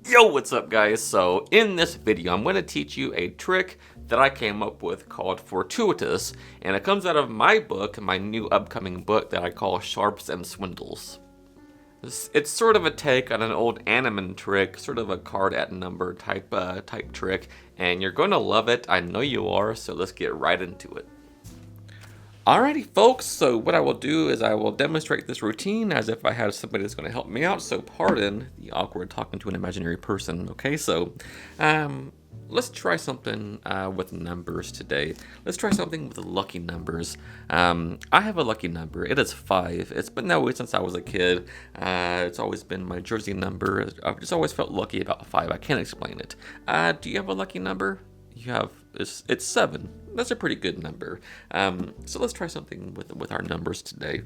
Yo, what's up guys? So in this video, I'm going to teach you a trick that I came up with called Fortuitous, and it comes out of my book, my new upcoming book that I call Sharps and Swindles. It's sort of a take on an old Animan trick, sort of a card at number type trick, and you're going to love it. I know you are, so let's get right into it. Alrighty folks, so what I will do is I will demonstrate this routine as if I had somebody that's going to help me out, so pardon the awkward talking to an imaginary person, okay? So, let's try something with numbers today. Let's try something with lucky numbers. I have a lucky number. It is 5. It's been that way since I was a kid. It's always been my jersey number. I've just always felt lucky about 5. I can't explain it. Do you have a lucky number? You have, it's 7. That's a pretty good number. So let's try something with our numbers today.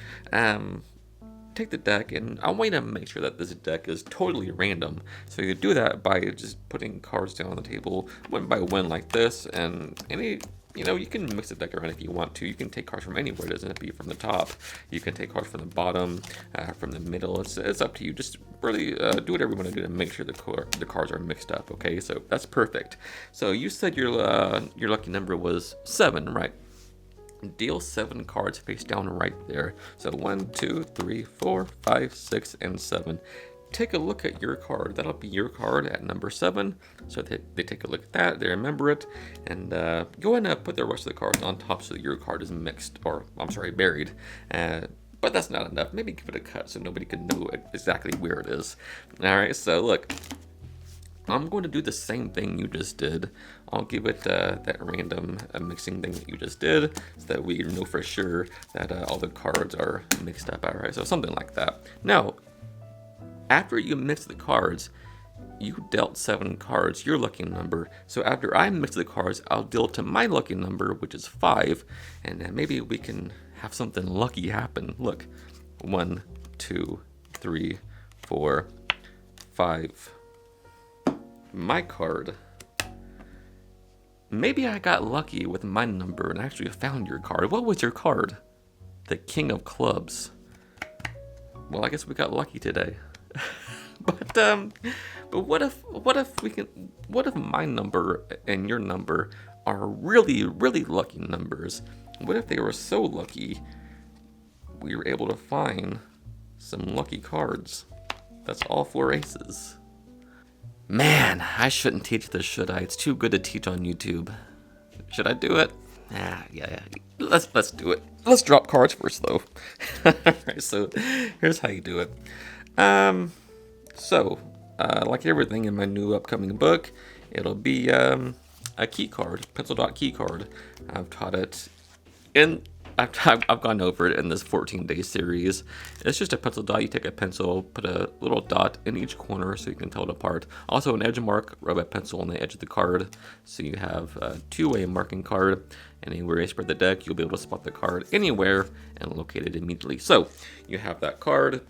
Take the deck, and I want you to make sure that this deck is totally random. So you do that by just putting cards down on the table one by one like this, and you can mix the deck around if you want to. You can take cards from anywhere. It doesn't have to be from the top. You can take cards from the bottom, from the middle. It's up to you. Just really do whatever you want to do to make sure the cards are mixed up. Okay, so that's perfect. So you said your lucky number was 7, right? Deal 7 cards face down right there. So 1, 2, 3, 4, 5, 6, and 7. Take a look at your card. That'll be your card at number 7. So they take a look at that, they remember it, and go ahead and put the rest of the cards on top so that your card is mixed, or I'm sorry, buried. But that's not enough. Maybe give it a cut so nobody can know exactly where it is. Alright, so look. I'm going to do the same thing you just did. I'll give it that random mixing thing that you just did so that we know for sure that all the cards are mixed up. Alright, so something like that. Now, after you mix the cards, you dealt 7 cards, your lucky number. So after I mix the cards, I'll deal to my lucky number, which is 5, and then maybe we can have something lucky happen. Look, 1, 2, 3, 4, 5. My card. Maybe I got lucky with my number and actually found your card. What was your card? The King of Clubs. Well, I guess we got lucky today. But what if my number and your number are really, really lucky numbers? What if they were so lucky we were able to find some lucky cards? That's all 4 aces. Man, I shouldn't teach this, should I? It's too good to teach on YouTube. Should I do it? Yeah. Let's do it. Let's drop cards first, though. Alright, so here's how you do it. Like everything in my new upcoming book, it'll be a key card, pencil dot key card. I've taught it in. I've gone over it in this 14-day series. It's just a pencil dot. You take a pencil, put a little dot in each corner so you can tell it apart. Also an edge mark, rub a pencil on the edge of the card so you have a 2-way marking card. And anywhere you spread the deck, you'll be able to spot the card anywhere and locate it immediately. So you have that card.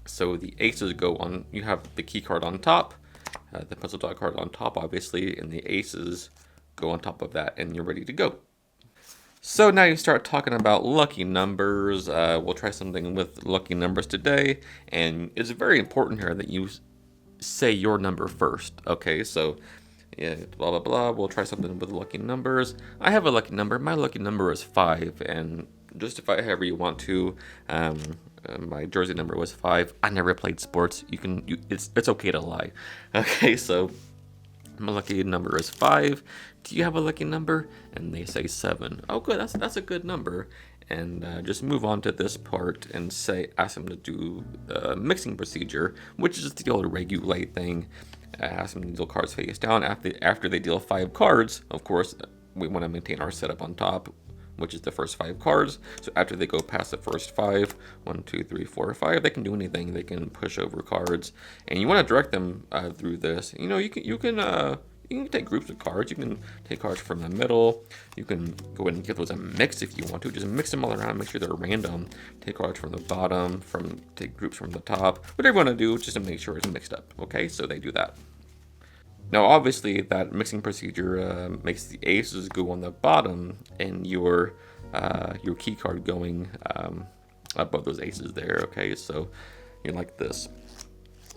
So the aces go on, you have the key card on top, the pencil dot card on top obviously, and the aces go on top of that, and you're ready to go. So now you start talking about lucky numbers. We'll try something with lucky numbers today, and it's very important here that you say your number first. Okay, so yeah, blah blah blah. We'll try something with lucky numbers. I have a lucky number. My lucky number is 5, and justify however you want to. My jersey number was 5. I never played sports. It's okay to lie. Okay, so my lucky number is 5. Do you have a lucky number? And they say 7. Oh, good. That's a good number. And just move on to this part and ask them to do the mixing procedure, which is the old regulate thing. Ask them to deal cards face down. After they deal 5 cards, of course, we want to maintain our setup on top, which is the first 5 cards. So after they go past the first 5, 1, 2, 3, 4, 5, they can do anything. They can push over cards, and you want to direct them through this. You can take groups of cards. You can take cards from the middle. You can go ahead and give those a mix if you want to. Just mix them all around, make sure they're random. Take cards from the bottom, take groups from the top. Whatever you want to do, just to make sure it's mixed up. Okay, so they do that. Now, obviously, that mixing procedure makes the aces go on the bottom, and your key card going above those aces there. Okay, so you're like this.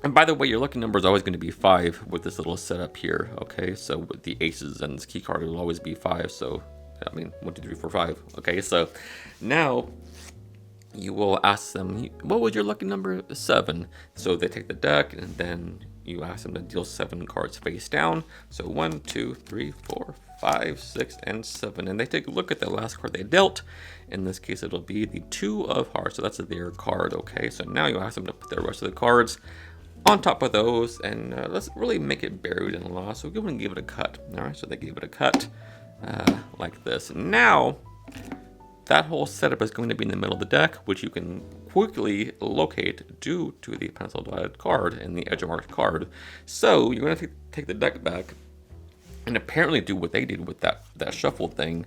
And by the way, your lucky number is always going to be 5 with this little setup here, okay? So with the aces and this key card, it will always be 5. So, I mean, 1, 2, 3, 4, 5. Okay, so now you will ask them, what was your lucky number? 7. So they take the deck, and then you ask them to deal 7 cards face down. So 1, 2, 3, 4, 5, 6, and 7. And they take a look at the last card they dealt. In this case, it'll be the 2 of hearts. So that's their card, okay? So now you ask them to put the rest of the cards on top of those, and let's really make it buried in law. So we're going to give it a cut. All right, so they gave it a cut like this. Now, that whole setup is going to be in the middle of the deck, which you can quickly locate due to the pencil dotted card and the edge marked card. So you're going to take the deck back and apparently do what they did with that shuffle thing,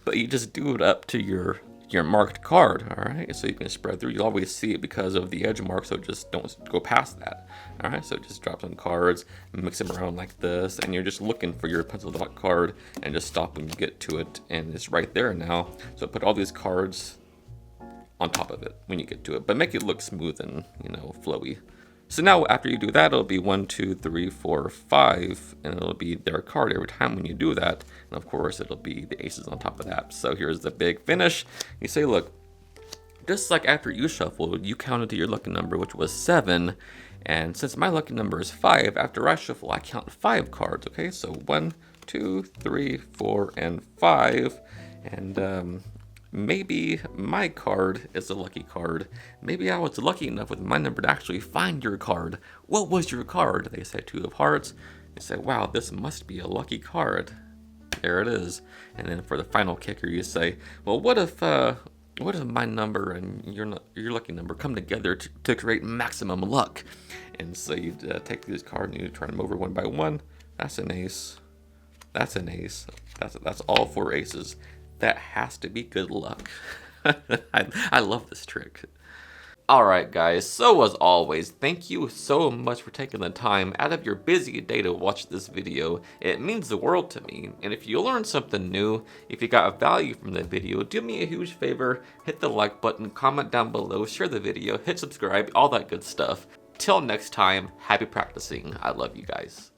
but you just do it up to your marked card, all right? So you can spread through. You always see it because of the edge mark, so just don't go past that, all right? So just drop some cards, mix them around like this, and you're just looking for your pencil dot card and just stop when you get to it, and it's right there now. So put all these cards on top of it when you get to it, but make it look smooth and, you know, flowy. So now after you do that, it'll be 1, 2, 3, 4, 5, and it'll be their card every time when you do that. And of course, it'll be the aces on top of that. So here's the big finish. You say, look, just like after you shuffled, you counted to your lucky number, which was 7. And since my lucky number is 5, after I shuffle, I count 5 cards, okay? So 1, 2, 3, 4, and 5. And maybe my card is a lucky card. Maybe I was lucky enough with my number to actually find your card. What was your card? They say 2 of hearts. They say, wow, this must be a lucky card. There it is. And then for the final kicker, you say, well, what if my number and your lucky number come together to create maximum luck? And so you take these cards and you turn them over one by one. That's an ace. That's an ace. That's all 4 aces. That has to be good luck. I love this trick. Alright guys, so as always, thank you so much for taking the time out of your busy day to watch this video. It means the world to me. And if you learned something new, if you got value from the video, do me a huge favor, hit the like button, comment down below, share the video, hit subscribe, all that good stuff. Till next time, happy practicing. I love you guys.